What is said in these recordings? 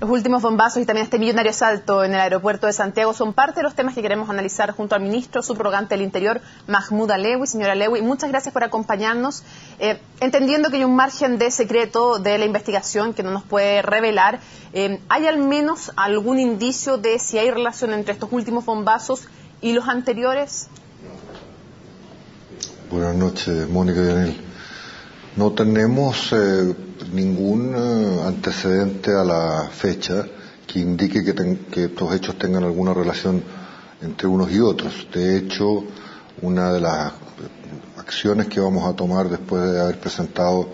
Los últimos bombazos y también este millonario asalto en el aeropuerto de Santiago son parte de los temas que queremos analizar junto al ministro subrogante del Interior, Mahmoud Alewi. Señora Alewi, muchas gracias por acompañarnos. Entendiendo que hay un margen de secreto de la investigación que no nos puede revelar, ¿hay al menos algún indicio de si hay relación entre estos últimos bombazos y los anteriores? Buenas noches, Mónica y Daniel. No tenemos ningún antecedente a la fecha que indique que estos hechos tengan alguna relación entre unos y otros. De hecho, una de las acciones que vamos a tomar después de haber presentado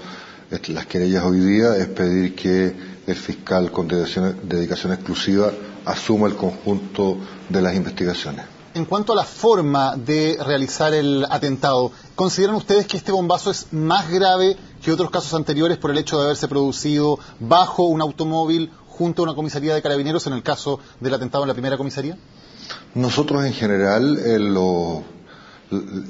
las querellas hoy día es pedir que el fiscal con dedicación exclusiva asuma el conjunto de las investigaciones. En cuanto a la forma de realizar el atentado, ¿consideran ustedes que este bombazo es más grave que otros casos anteriores por el hecho de haberse producido bajo un automóvil junto a una comisaría de carabineros en el caso del atentado en la primera comisaría? Nosotros en general,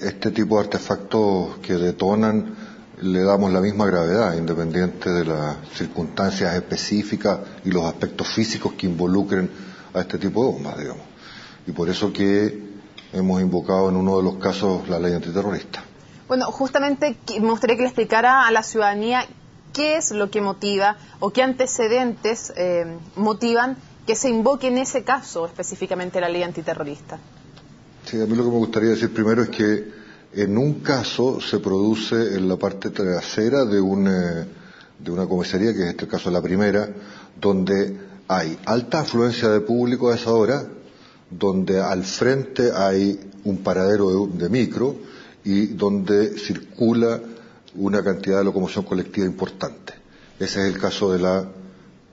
este tipo de artefactos que detonan, le damos la misma gravedad, independiente de las circunstancias específicas y los aspectos físicos que involucren a este tipo de bombas, digamos. Y por eso que hemos invocado en uno de los casos la ley antiterrorista. Bueno, justamente me gustaría que le explicara a la ciudadanía qué es lo que motiva o qué antecedentes motivan que se invoque en ese caso específicamente la ley antiterrorista. Sí, a mí lo que me gustaría decir primero es que en un caso se produce en la parte trasera de una comisaría, que en este caso es la primera, donde hay alta afluencia de público a esa hora, donde al frente hay un paradero de micro y donde circula una cantidad de locomoción colectiva importante. Ese es el caso de la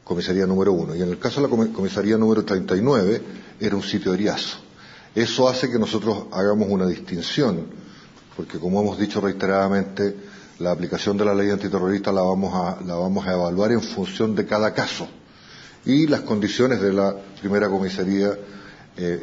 comisaría número 1. Y en el caso de la comisaría número 39 era un sitio de Eriazo. Eso hace que nosotros hagamos una distinción, porque como hemos dicho reiteradamente, la aplicación de la ley antiterrorista la vamos a evaluar en función de cada caso. Y las condiciones de la primera comisaría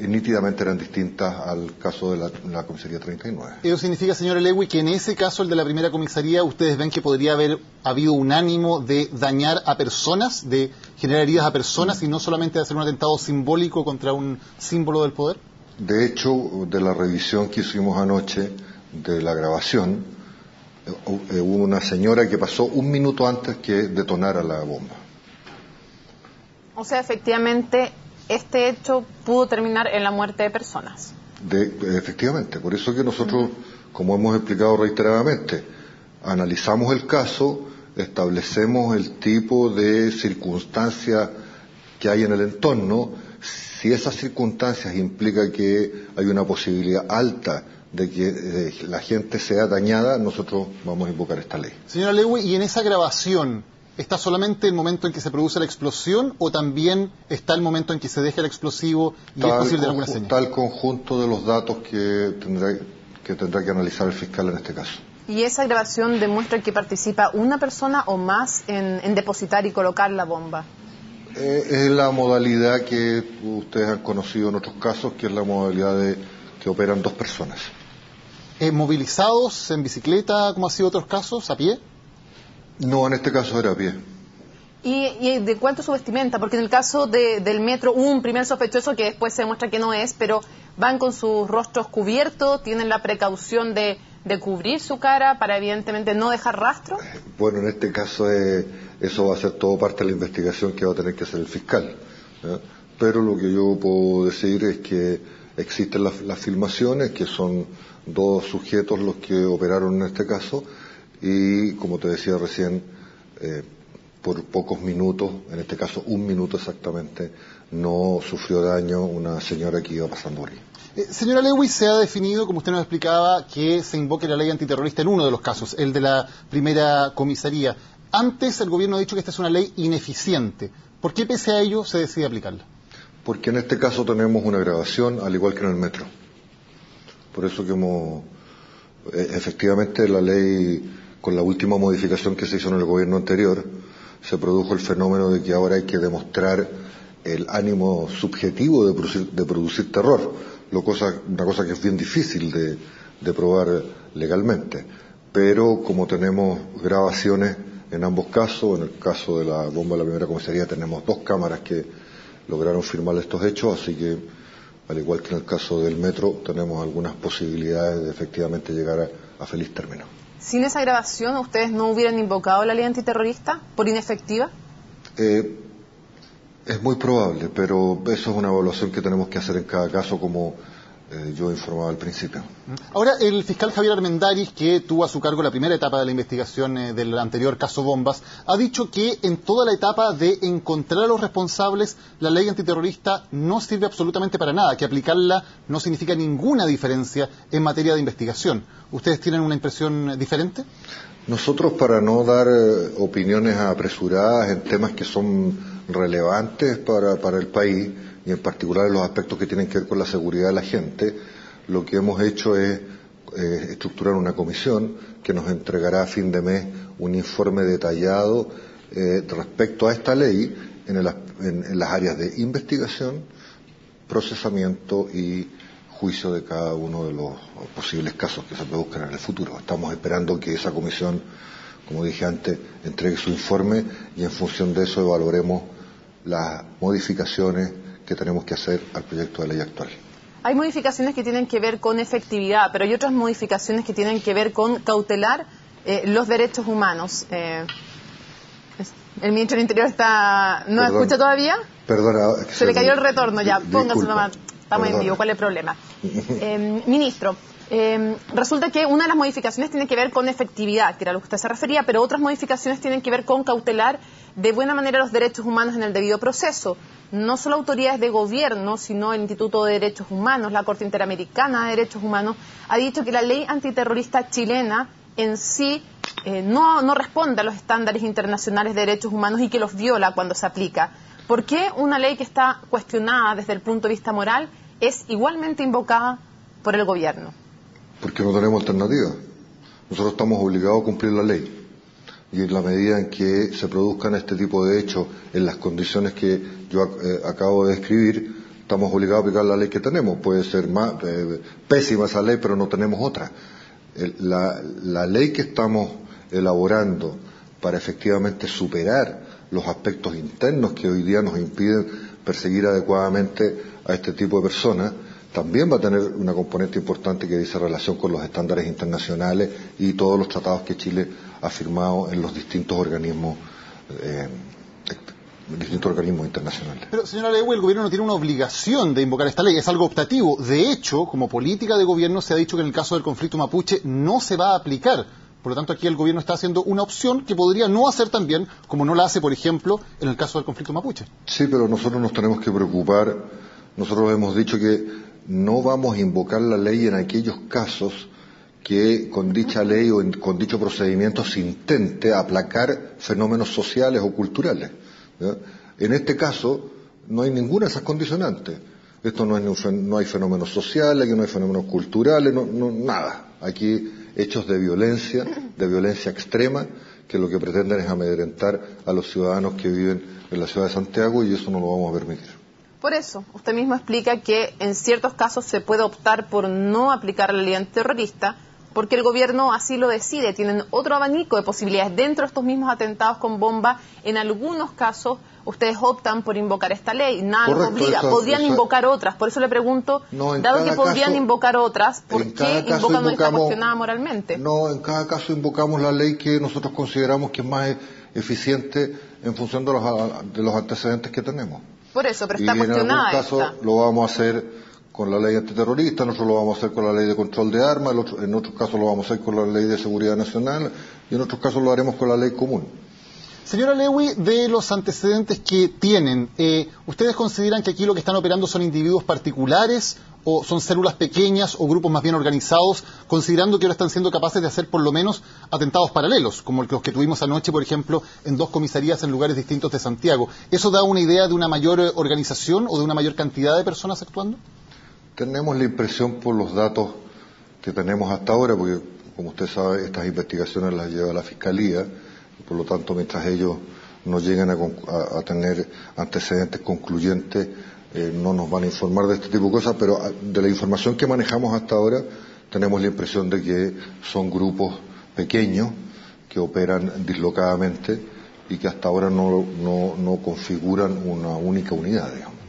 nítidamente eran distintas al caso de la comisaría 39. ¿Eso significa, señor Alewi, que en ese caso, el de la primera comisaría, ustedes ven que podría haber habido un ánimo de dañar a personas, de generar heridas a personas y no solamente de hacer un atentado simbólico contra un símbolo del poder? De hecho, de la revisión que hicimos anoche de la grabación, hubo una señora que pasó un minuto antes que detonara la bomba. O sea, efectivamente, este hecho pudo terminar en la muerte de personas. Efectivamente, por eso que nosotros, como hemos explicado reiteradamente, analizamos el caso, establecemos el tipo de circunstancias que hay en el entorno. Si esas circunstancias implican que hay una posibilidad alta de que la gente sea dañada, nosotros vamos a invocar esta ley. Señora Alewi, ¿y en esa grabación está solamente el momento en que se produce la explosión o también está el momento en que se deja el explosivo y es posible alguna señal? Está el conjunto de los datos que tendrá que analizar el fiscal en este caso. ¿Y esa grabación demuestra que participa una persona o más en depositar y colocar la bomba? Es la modalidad que ustedes han conocido en otros casos, que es la modalidad que operan dos personas. ¿Movilizados en bicicleta, como ha sido otros casos, a pie? No, en este caso era a pie. ¿Y de cuánto su vestimenta? Porque en el caso del metro hubo un primer sospechoso que después se demuestra que no es, pero van con sus rostros cubiertos, tienen la precaución de cubrir su cara para evidentemente no dejar rastro. Bueno, en este caso eso va a ser todo parte de la investigación que va a tener que hacer el fiscal, ¿ya? Pero lo que yo puedo decir es que existen las filmaciones, que son dos sujetos los que operaron en este caso, y como te decía recién, por pocos minutos, en este caso un minuto exactamente, no sufrió daño una señora que iba pasando por ahí. Señora Alewi, se ha definido, como usted nos explicaba, que se invoque la ley antiterrorista en uno de los casos, el de la primera comisaría. Antes el gobierno ha dicho que esta es una ley ineficiente. ¿Por qué pese a ello se decide aplicarla? Porque en este caso tenemos una grabación, al igual que en el metro. Por eso que efectivamente la ley, con la última modificación que se hizo en el gobierno anterior, se produjo el fenómeno de que ahora hay que demostrar el ánimo subjetivo de producir terror, una cosa que es bien difícil de probar legalmente. Pero como tenemos grabaciones, en ambos casos. En el caso de la bomba de la primera comisaría tenemos 2 cámaras que lograron firmar estos hechos, así que, al igual que en el caso del metro, tenemos algunas posibilidades de efectivamente llegar a feliz término. ¿Sin esa grabación ustedes no hubieran invocado la ley antiterrorista por inefectiva? Es muy probable, pero eso es una evaluación que tenemos que hacer en cada caso, como yo informaba al principio. Ahora, el fiscal Javier Armendáriz, que tuvo a su cargo la primera etapa de la investigación del anterior caso Bombas, ha dicho que en toda la etapa de encontrar a los responsables, la ley antiterrorista no sirve absolutamente para nada, que aplicarla no significa ninguna diferencia en materia de investigación. ¿Ustedes tienen una impresión diferente? Nosotros, para no dar opiniones apresuradas en temas que son relevantes para el país, y en particular en los aspectos que tienen que ver con la seguridad de la gente, lo que hemos hecho es estructurar una comisión que nos entregará a fin de mes un informe detallado respecto a esta ley en las áreas de investigación, procesamiento y juicio de cada uno de los posibles casos que se produzcan en el futuro. Estamos esperando que esa comisión, como dije antes, entregue su informe y en función de eso evaluaremos las modificaciones que tenemos que hacer al proyecto de ley actual. Hay modificaciones que tienen que ver con efectividad, pero hay otras modificaciones que tienen que ver con cautelar los derechos humanos. El ministro del Interior ¿no escucha todavía? Perdona. Se le cayó el retorno ya, póngase nomás. Estamos Perdona. en vivo, ¿cuál es el problema? Ministro, resulta que una de las modificaciones tiene que ver con efectividad, que era lo que usted se refería, pero otras modificaciones tienen que ver con cautelar de buena manera los derechos humanos en el debido proceso. No solo autoridades de gobierno, sino el Instituto de Derechos Humanos, la Corte Interamericana de Derechos Humanos, ha dicho que la ley antiterrorista chilena en sí no responde a los estándares internacionales de derechos humanos y que los viola cuando se aplica. ¿Por qué una ley que está cuestionada desde el punto de vista moral es igualmente invocada por el gobierno? Porque no tenemos alternativa. Nosotros estamos obligados a cumplir la ley. Y en la medida en que se produzcan este tipo de hechos en las condiciones que yo acabo de describir, estamos obligados a aplicar la ley que tenemos. Puede ser pésima esa ley, pero no tenemos otra. La ley que estamos elaborando para efectivamente superar los aspectos internos que hoy día nos impiden perseguir adecuadamente a este tipo de personas, también va a tener una componente importante que dice relación con los estándares internacionales y todos los tratados que Chile ha firmado en los distintos organismos internacionales. Pero, señora Lewy, el gobierno no tiene una obligación de invocar esta ley, es algo optativo. De hecho, como política de gobierno se ha dicho que en el caso del conflicto mapuche no se va a aplicar. Por lo tanto, aquí el gobierno está haciendo una opción que podría no hacer tan bien como no la hace, por ejemplo, en el caso del conflicto mapuche. Sí, pero nosotros nos tenemos que preocupar. Nosotros hemos dicho que no vamos a invocar la ley en aquellos casos que con dicha ley o con dicho procedimiento se intente aplacar fenómenos sociales o culturales, ¿ya? En este caso no hay ninguna de esas condicionantes. Esto no hay fenómenos sociales, aquí no hay fenómenos culturales, nada. Aquí hechos de violencia extrema, que lo que pretenden es amedrentar a los ciudadanos que viven en la ciudad de Santiago, y eso no lo vamos a permitir. Por eso, usted mismo explica que en ciertos casos se puede optar por no aplicar la ley antiterrorista, porque el gobierno así lo decide. Tienen otro abanico de posibilidades. Dentro de estos mismos atentados con bomba, en algunos casos ustedes optan por invocar esta ley. Nada los obliga. Podrían invocar otras. Por eso le pregunto, dado que podrían invocar otras, ¿por qué invocan una que está cuestionada moralmente? No, en cada caso invocamos la ley que nosotros consideramos que es más eficiente en función de los antecedentes que tenemos. Por eso, pero está cuestionada esta. En algún caso lo vamos a hacer con la ley antiterrorista, nosotros lo vamos a hacer con la ley de control de armas, en otros casos lo vamos a hacer con la ley de seguridad nacional y en otros casos lo haremos con la ley común. Señora Lewy, de los antecedentes que tienen, ¿ustedes consideran que aquí lo que están operando son individuos particulares o son células pequeñas o grupos más bien organizados, considerando que ahora están siendo capaces de hacer por lo menos atentados paralelos, como los que tuvimos anoche, por ejemplo, en 2 comisarías en lugares distintos de Santiago? ¿Eso da una idea de una mayor organización o de una mayor cantidad de personas actuando? Tenemos la impresión por los datos que tenemos hasta ahora, porque como usted sabe, estas investigaciones las lleva la Fiscalía, y por lo tanto, mientras ellos no lleguen a tener antecedentes concluyentes, no nos van a informar de este tipo de cosas, pero de la información que manejamos hasta ahora, tenemos la impresión de que son grupos pequeños que operan dislocadamente y que hasta ahora no configuran una única unidad, digamos.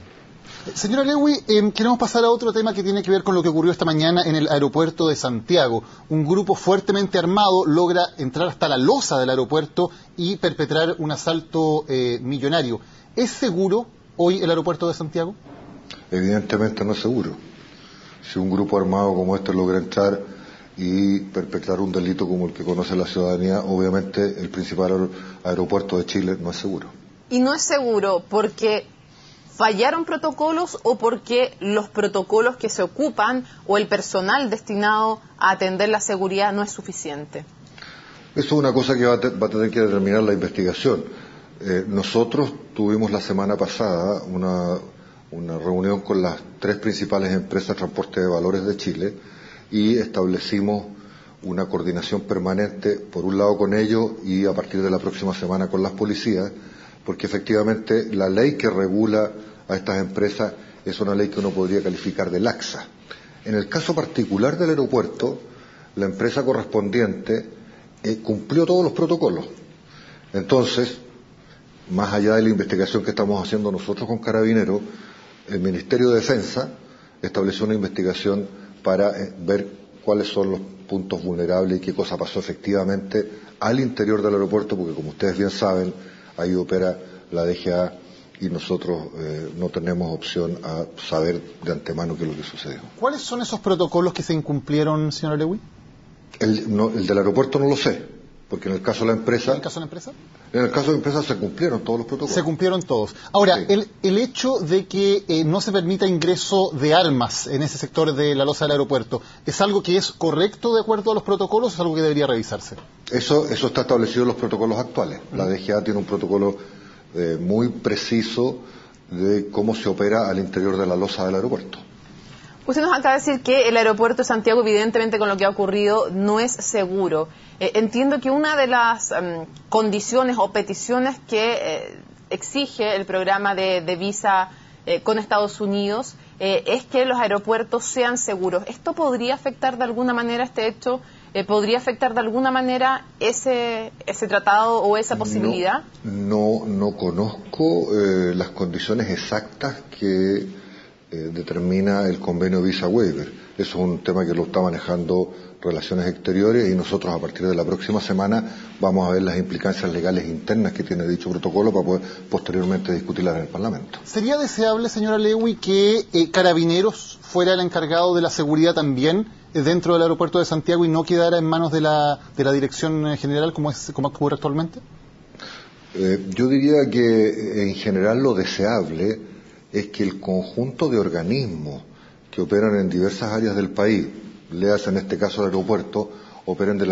Señora Lewy, queremos pasar a otro tema que tiene que ver con lo que ocurrió esta mañana en el aeropuerto de Santiago. Un grupo fuertemente armado logra entrar hasta la losa del aeropuerto y perpetrar un asalto millonario. ¿Es seguro hoy el aeropuerto de Santiago? Evidentemente no es seguro. Si un grupo armado como este logra entrar y perpetrar un delito como el que conoce la ciudadanía, obviamente el principal aeropuerto de Chile no es seguro. Y no es seguro porque fallaron protocolos o porque los protocolos que se ocupan o el personal destinado a atender la seguridad no es suficiente. Eso es una cosa que va a tener que determinar la investigación. Nosotros tuvimos la semana pasada una reunión con las 3 principales empresas de transporte de valores de Chile y establecimos una coordinación permanente, por un lado con ellos y a partir de la próxima semana con las policías, porque efectivamente la ley que regula a estas empresas es una ley que uno podría calificar de laxa. En el caso particular del aeropuerto, la empresa correspondiente cumplió todos los protocolos. Entonces, más allá de la investigación que estamos haciendo nosotros con Carabineros, el Ministerio de Defensa estableció una investigación para ver cuáles son los puntos vulnerables y qué cosa pasó efectivamente al interior del aeropuerto, porque como ustedes bien saben, ahí opera la DGA y nosotros no tenemos opción a saber de antemano qué es lo que sucedió. ¿Cuáles son esos protocolos que se incumplieron, señora Lewy? El del aeropuerto no lo sé, porque en el caso de la empresa... ¿En el caso de la empresa? En el caso de la empresa se cumplieron todos los protocolos. Se cumplieron todos. Ahora, sí. el hecho de que no se permita ingreso de armas en ese sector de la losa del aeropuerto, ¿es algo que es correcto de acuerdo a los protocolos o es algo que debería revisarse? Eso está establecido en los protocolos actuales. La DGA tiene un protocolo muy preciso de cómo se opera al interior de la losa del aeropuerto. Usted nos acaba de decir que el aeropuerto de Santiago, evidentemente con lo que ha ocurrido, no es seguro. Entiendo que una de las condiciones o peticiones que exige el programa de visa con Estados Unidos es que los aeropuertos sean seguros. ¿Esto podría afectar de alguna manera este hecho? ¿Podría afectar de alguna manera ese tratado o esa posibilidad? No conozco las condiciones exactas que determina el convenio Visa Waiver. Eso es un tema que lo está manejando Relaciones Exteriores y nosotros a partir de la próxima semana vamos a ver las implicancias legales internas que tiene dicho protocolo para poder posteriormente discutirlas en el Parlamento. ¿Sería deseable, señora Lewy, que Carabineros fuera el encargado de la seguridad también dentro del aeropuerto de Santiago y no quedara en manos de la Dirección General como ocurre actualmente? Yo diría que en general lo deseable es que el conjunto de organismos que operan en diversas áreas del país, léase en este caso el aeropuerto, operen de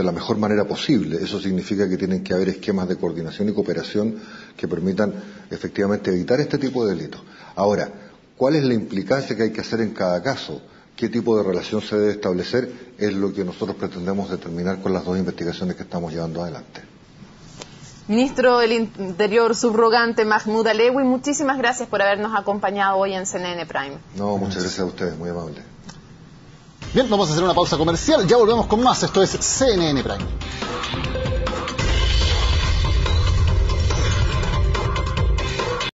la mejor manera posible. Eso significa que tienen que haber esquemas de coordinación y cooperación que permitan efectivamente evitar este tipo de delitos. Ahora, ¿cuál es la implicancia que hay que hacer en cada caso? ¿Qué tipo de relación se debe establecer? Es lo que nosotros pretendemos determinar con las 2 investigaciones que estamos llevando adelante. Ministro del Interior subrogante Mahmoud Alewi, muchísimas gracias por habernos acompañado hoy en CNN Prime. No, muchas gracias a ustedes, muy amable. Bien, vamos a hacer una pausa comercial, ya volvemos con más. Esto es CNN Prime.